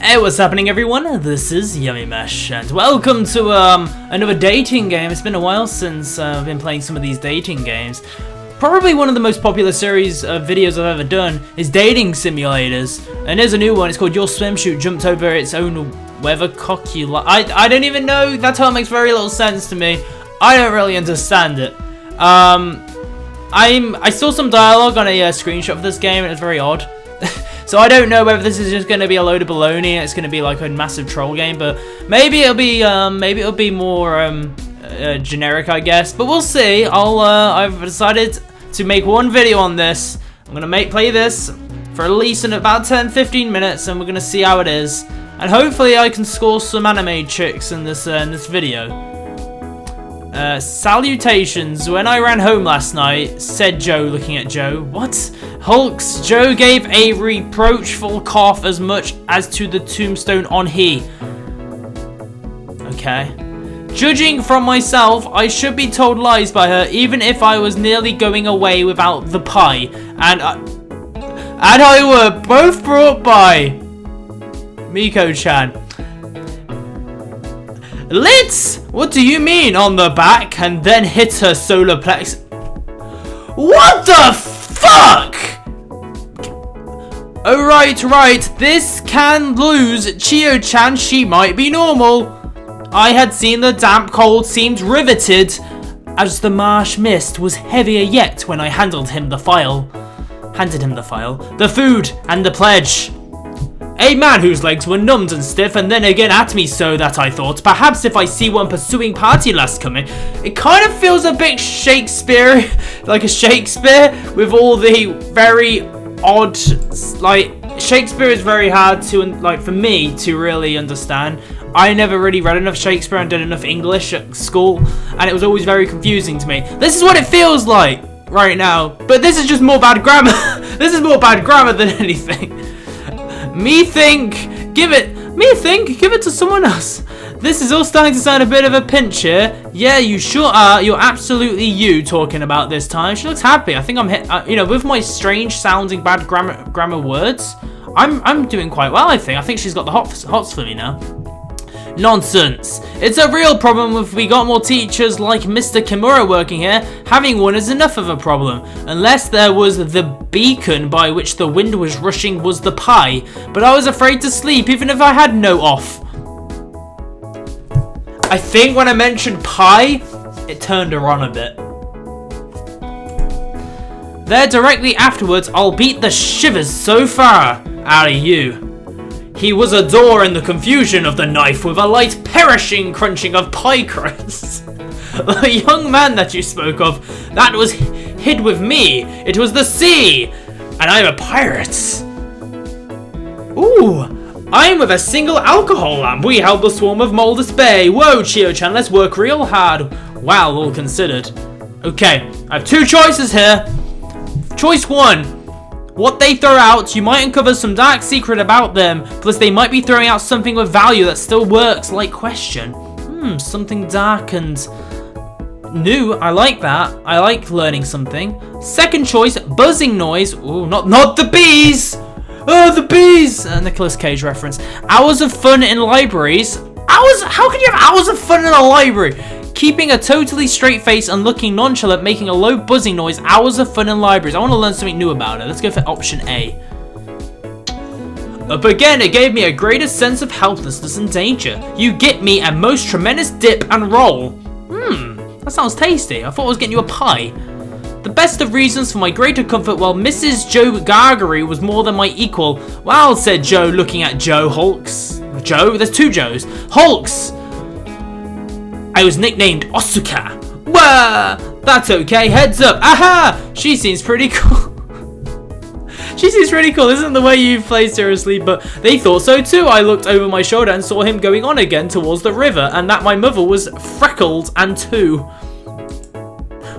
Hey, what's happening everyone? This is yamimash and welcome to another dating game. It's been a while since I've been playing some of these dating games. Probably one of the most popular series of videos I've ever done is dating simulators. And there's a new one, it's called Your Swimsuit Jumped Over Its Own Weathercock. I don't even know, that term makes very little sense to me. I don't really understand it. I saw some dialogue on a screenshot of this game and it's very odd. So I don't know whether this is just going to be a load of baloney and it's going to be like a massive troll game, but maybe it'll be more generic, I guess. But we'll see. I've decided to make one video on this. I'm gonna play this for at least in about 10-15 minutes, and we're gonna see how it is. And hopefully I can score some anime chicks in this video. Salutations. When I ran home last night, said Joe, looking at Joe. What? Hulks. Joe gave a reproachful cough as much as to the tombstone on he. Okay. Judging from myself, I should be told lies by her, even if I was nearly going away without the pie. And I were both brought by Miko-chan. Litz! What do you mean on the back? And then hit her solar plex. What the fuck? Oh, right. This can lose. Chio-chan, she might be normal. I had seen the damp cold seemed riveted, as the marsh mist was heavier yet when I handed him the file, the food, and the pledge. A man whose legs were numbed and stiff, and then again at me, so that I thought, perhaps if I see one pursuing party last coming. It kind of feels a bit Shakespeare, like a Shakespeare, with all the very odd, like, Shakespeare is very hard to, like, for me to really understand. I never really read enough Shakespeare and did enough English at school, and it was always very confusing to me. This is what it feels like right now, but this is just more bad grammar. This is more bad grammar than anything. Give it to someone else. This is all starting to sound a bit of a pinch here. Yeah, you sure are. You're absolutely you talking about this time. She looks happy. I think I'm you know, with my strange sounding bad grammar words, I'm doing quite well, I think she's got the hots for me now. Nonsense. It's a real problem if we got more teachers like Mr. Kimura working here. Having one is enough of a problem. Unless there was the beacon by which the wind was rushing was the pie. But I was afraid to sleep even if I had no off. I think when I mentioned pie, it turned her on a bit. There directly afterwards, I'll beat the shivers so far out of you. He was a door in the confusion of the knife with a light perishing crunching of pie crusts. The young man that you spoke of, that was hid with me. It was the sea, and I'm a pirate. Ooh, I'm with a single alcohol lamp. We held the swarm of Moldus Bay. Whoa, Chio-chan, let's work real hard. Well, all considered. Okay, I have two choices here. Choice one. What they throw out, you might uncover some dark secret about them, plus they might be throwing out something with value that still works, like question. Something dark and new, I like that. I like learning something. Second choice, buzzing noise. Ooh, not the bees! Oh, the bees! Nicolas Cage reference. Hours of fun in libraries. How can you have hours of fun in a library? Keeping a totally straight face and looking nonchalant, making a low buzzing noise, hours of fun in libraries. I want to learn something new about it. Let's go for option A. Up again, it gave me a greater sense of helplessness and danger. You get me a most tremendous dip and roll. That sounds tasty. I thought I was getting you a pie. The best of reasons for my greater comfort, while Mrs. Joe Gargery was more than my equal. Well, said Joe, looking at Joe Hulks. Joe? There's two Joes. Hulks! I was nicknamed Osuka. Wah! That's okay, heads up. Aha! She seems pretty cool. She seems pretty cool. Isn't the way you play seriously, but they thought so too. I looked over my shoulder and saw him going on again towards the river, and that my mother was freckled and two.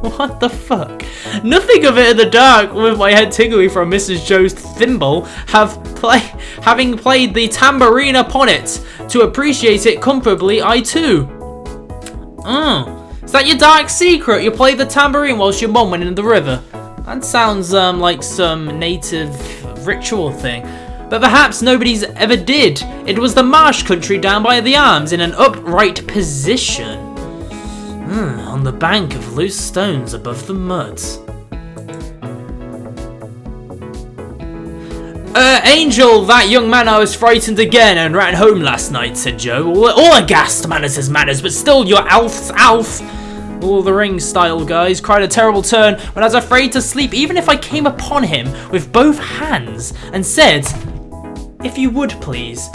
What the fuck? Nothing of it in the dark, with my head tingling from Mrs. Joe's thimble, having played the tambourine upon it. To appreciate it comfortably, I too. Is that your dark secret? You play the tambourine whilst your mum went in the river? That sounds like some native ritual thing. But perhaps nobody's ever did. It was the marsh country down by the arms in an upright position. On the bank of loose stones above the mud. Angel, that young man, I was frightened again and ran home last night, said Joe. All aghast, manners is manners, but still your Alf's Alf. All the Ring style guys cried a terrible turn when I was afraid to sleep, even if I came upon him with both hands and said, if you would please.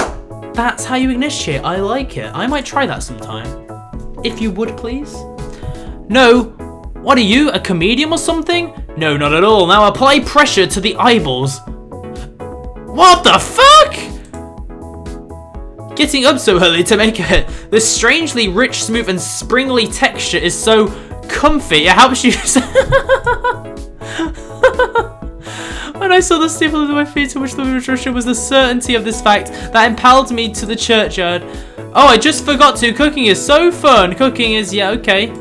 That's how you initiate. I like it. I might try that sometime. If you would please. No. What are you, a comedian or something? No, not at all. Now apply pressure to the eyeballs. What the fuck? Getting up so early to make it. This strangely rich, smooth, and springly texture is so comfy. It helps you. When I saw the steeple under my feet to which the nutrition was the certainty of this fact that impelled me to the churchyard. Oh, I just forgot to. Cooking is so fun. Cooking is, yeah, okay.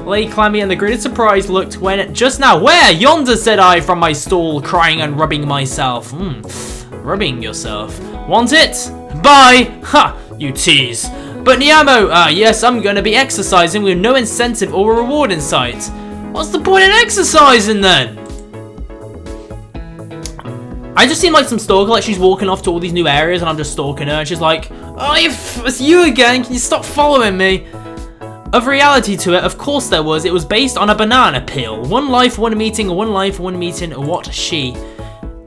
Lay clammy and the greatest surprise looked when just now. Where? Yonder, said I from my stall, crying and rubbing myself. Rubbing yourself. Want it? Bye! Ha! You tease. But Niamo, yes, I'm gonna be exercising with no incentive or reward in sight. What's the point in exercising then? I just seem like some stalker, like she's walking off to all these new areas and I'm just stalking her and she's like, oh, it's you again, can you stop following me? Of reality to it, of course there was. It was based on a banana peel. One life, one meeting, one life, one meeting, what she.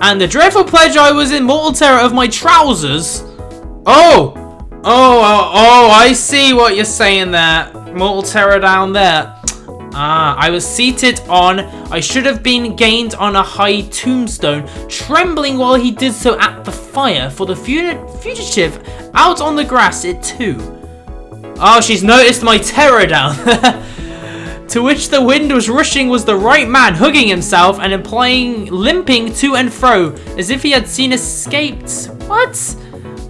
And the dreadful pleasure I was in mortal terror of my trousers. Oh, I see what you're saying there. Mortal terror down there. I was seated on, I should have been gained on a high tombstone, trembling while he did so at the fire, for the fugitive out on the grass it too. Oh, she's noticed my terror down there. To which the wind was rushing was the right man, hugging himself and limping to and fro, as if he had seen escaped. What?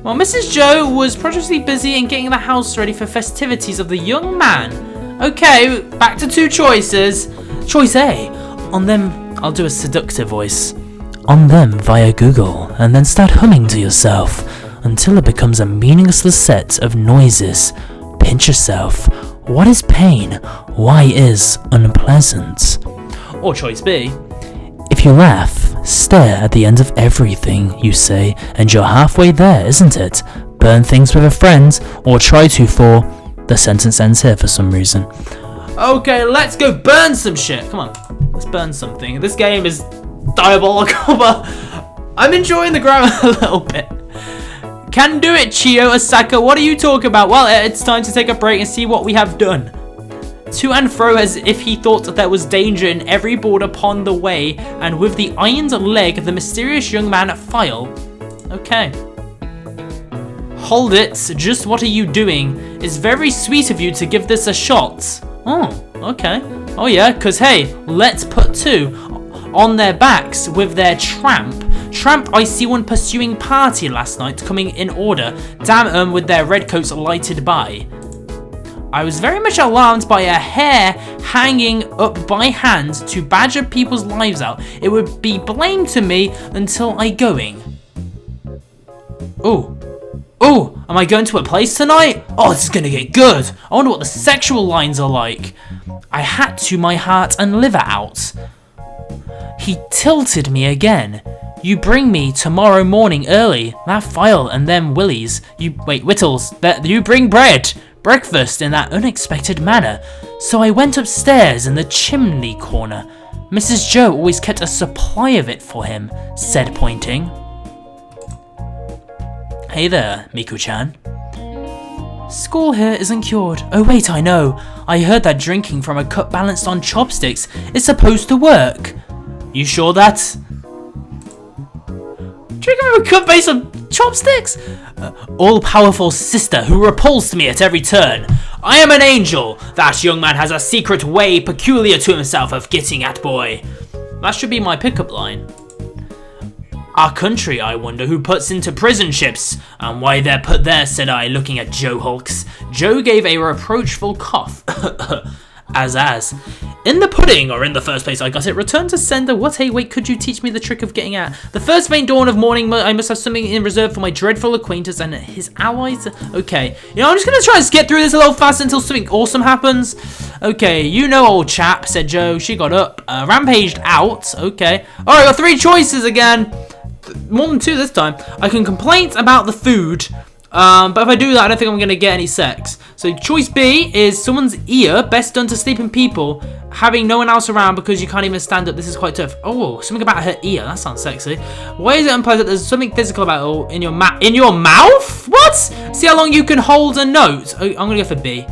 While Mrs. Joe was prodigiously busy in getting the house ready for festivities of the young man. Okay, back to two choices. Choice A, on them, I'll do a seductive voice. On them via Google, and then start humming to yourself until it becomes a meaningless set of noises. Pinch yourself. What is pain? Why is unpleasant? Or choice B. If you laugh, stare at the end of everything you say, and you're halfway there, isn't it? Burn things with a friend, or try to for... The sentence ends here for some reason. Okay, let's go burn some shit. Come on, let's burn something. This game is diabolical, but I'm enjoying the grammar a little bit. Can do it, Chio Osaka. What are you talking about? Well, it's time to take a break and see what we have done. To and fro as if he thought that there was danger in every board upon the way, and with the ironed leg, the mysterious young man at file. Okay. Hold it, just what are you doing? It's very sweet of you to give this a shot. Oh, okay. Oh yeah, cause hey, let's put two on their backs with their tramp. Tramp, I see one pursuing party last night coming in order. Damn with their red coats lighted by. I was very much alarmed by a hair hanging up by hand to badger people's lives out. It would be blamed to me until I going. Oh, am I going to a place tonight? Oh, this is gonna get good. I wonder what the sexual lines are like. I had to my heart and liver out. He tilted me again. You bring me tomorrow morning early. That file and them willies. Whittles. You bring breakfast in that unexpected manner. So I went upstairs in the chimney corner. Mrs. Joe always kept a supply of it for him, said pointing. Hey there, Miku-chan. School here isn't cured. Oh wait, I know. I heard that drinking from a cup balanced on chopsticks is supposed to work. You sure that? Drinking from a cup based on chopsticks? All-powerful sister who repulsed me at every turn. I am an angel. That young man has a secret way peculiar to himself of getting at boy. That should be my pickup line. Our country, I wonder who puts into prison ships, and why they're put there, said I, looking at Joe Hulks. Joe gave a reproachful cough. As. In the pudding, or in the first place I got it, return to sender. What, hey, wait, could you teach me the trick of getting out? The first faint dawn of morning, I must have something in reserve for my dreadful acquaintance and his allies. Okay, you know, I'm just gonna try and skip through this a little fast until something awesome happens. Okay, you know, old chap, said Joe. She got up, rampaged out. Okay. Alright, got 3 choices again. More than 2 this time. I can complain about the food. But if I do that, I don't think I'm going to get any sex. So choice B is someone's ear, best done to sleeping people, having no one else around because you can't even stand up. This is quite tough. Oh, something about her ear. That sounds sexy. Why is it unpleasant? There's something physical about it in your mouth? What? See how long you can hold a note. Oh, I'm going to go for B.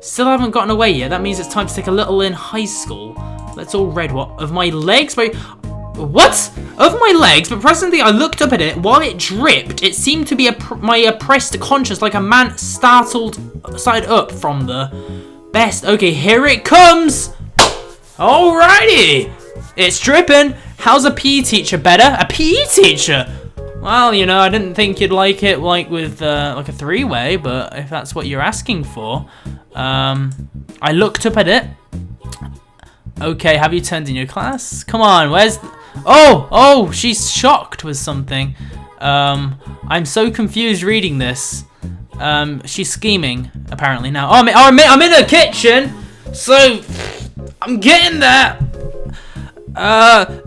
Still haven't gotten away yet. That means it's time to take a little in high school. Let's all read what? Of my legs? What? Of my legs, but presently I looked up at it. While it dripped, it seemed to be my oppressed conscience, like a man startled side up from the best. Okay, here it comes. Alrighty. It's dripping. How's a PE teacher better? A PE teacher? Well, you know, I didn't think you'd like it like with like a 3-way, but if that's what you're asking for. I looked up at it. Okay, have you turned in your class? Come on, where's... Oh, she's shocked with something. I'm so confused reading this. She's scheming, apparently now. Oh, I'm in her kitchen, so I'm getting there.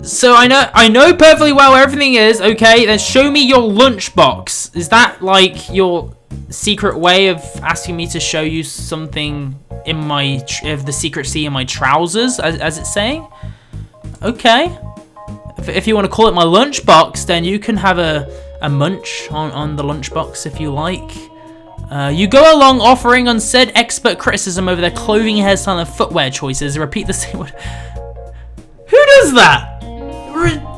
So I know perfectly well where everything is. Okay, then show me your lunchbox. Is that like your secret way of asking me to show you something in my the secret C in my trousers, as it's saying? Okay. If you want to call it my lunchbox, then you can have a munch on the lunchbox if you like. You go along offering unsaid expert criticism over their clothing, hairstyle, and footwear choices. Repeat the same word. Who does that?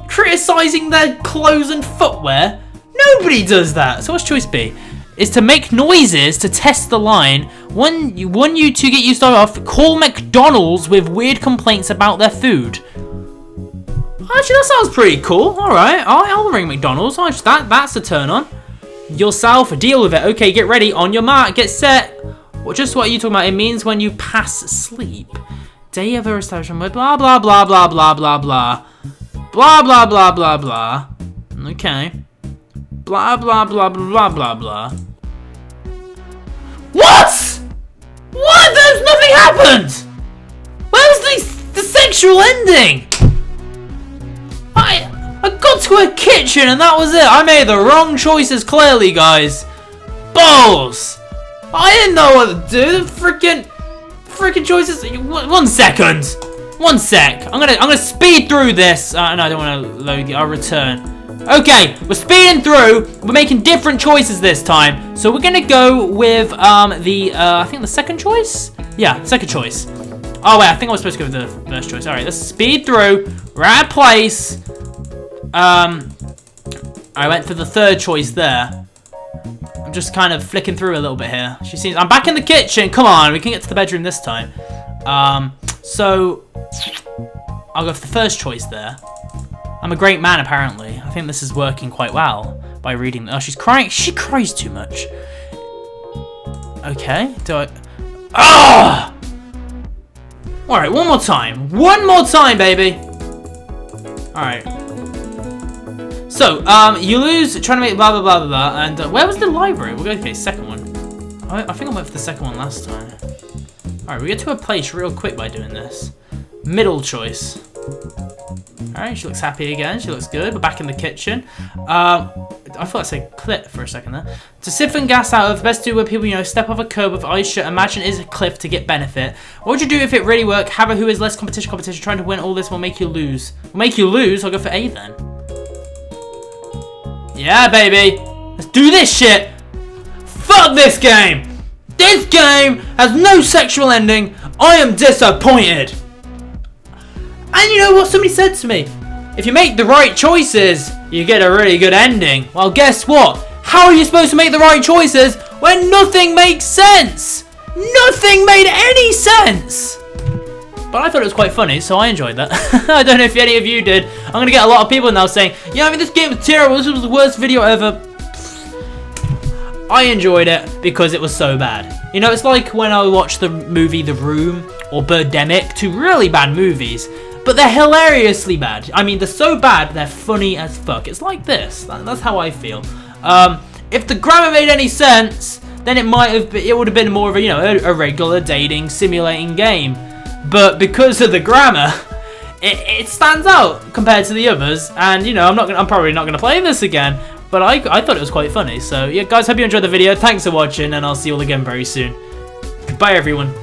Criticizing their clothes and footwear? Nobody does that. So what's choice B? Is to make noises to test the line. When you two get you started off, call McDonald's with weird complaints about their food. Actually, that sounds pretty cool. Alright, I'll ring McDonald's. That's a turn on. Yourself, deal with it. Okay, get ready. On your mark, get set. Well, just what are you talking about? It means when you pass sleep. Day of a establishment. Blah, blah, blah, blah, blah, blah, blah. Blah, blah, blah, blah, blah. Okay. Blah, blah, blah, blah, blah, blah. What? What? There's nothing happened. Where's the sexual ending? I got to a kitchen and that was it. I made the wrong choices clearly, guys. Balls. I didn't know what to do. The freaking choices. 1 second. 1 sec. I'm gonna speed through this. No, I don't want to load it. I'll return. Okay, we're speeding through. We're making different choices this time. So we're gonna go with I think the second choice. Yeah, second choice. Oh wait, I think I was supposed to go with the first choice. All right, let's speed through. We're at a place. I went for the third choice there. I'm just kind of flicking through a little bit here. I'm back in the kitchen. Come on, we can get to the bedroom this time. So I'll go for the first choice there. I'm a great man, apparently. I think this is working quite well by reading. Oh, she's crying. She cries too much. Okay, Ah! Alright, one more time. One more time, baby. Alright. So, you lose trying to make blah, blah, blah, blah, blah. And where was the library? We'll go, okay, second one. I think I went for the second one last time. Alright, we get to a place real quick by doing this. Middle choice. Alright, she looks happy again. She looks good. We're back in the kitchen. I thought I said clip for a second there. To siphon gas out of, best do where people, you know, step off a curb with ice shut. Imagine it is a cliff to get benefit. What would you do if it really worked? Have a who is less competition. Trying to win all this will make you lose. Will make you lose? I'll go for A then. Yeah, baby. Let's do this shit. Fuck this game. This game has no sexual ending. I am disappointed. And you know what somebody said to me? If you make the right choices, you get a really good ending. Well, guess what? How are you supposed to make the right choices when nothing makes sense? Nothing made any sense. But I thought it was quite funny, so I enjoyed that. I don't know if any of you did. I'm going to get a lot of people now saying, yeah, I mean, this game was terrible. This was the worst video ever. I enjoyed it because it was so bad. You know, it's like when I watched the movie The Room or Birdemic, 2 really bad movies, but they're hilariously bad. I mean, they're so bad, they're funny as fuck. It's like this. That's how I feel. If the grammar made any sense, then it would have been more of a, you know, a regular dating simulating game. But because of the grammar, it stands out compared to the others. And you know, I'm probably not gonna play this again. But I thought it was quite funny. So yeah, guys, hope you enjoyed the video. Thanks for watching, and I'll see you all again very soon. Goodbye, everyone.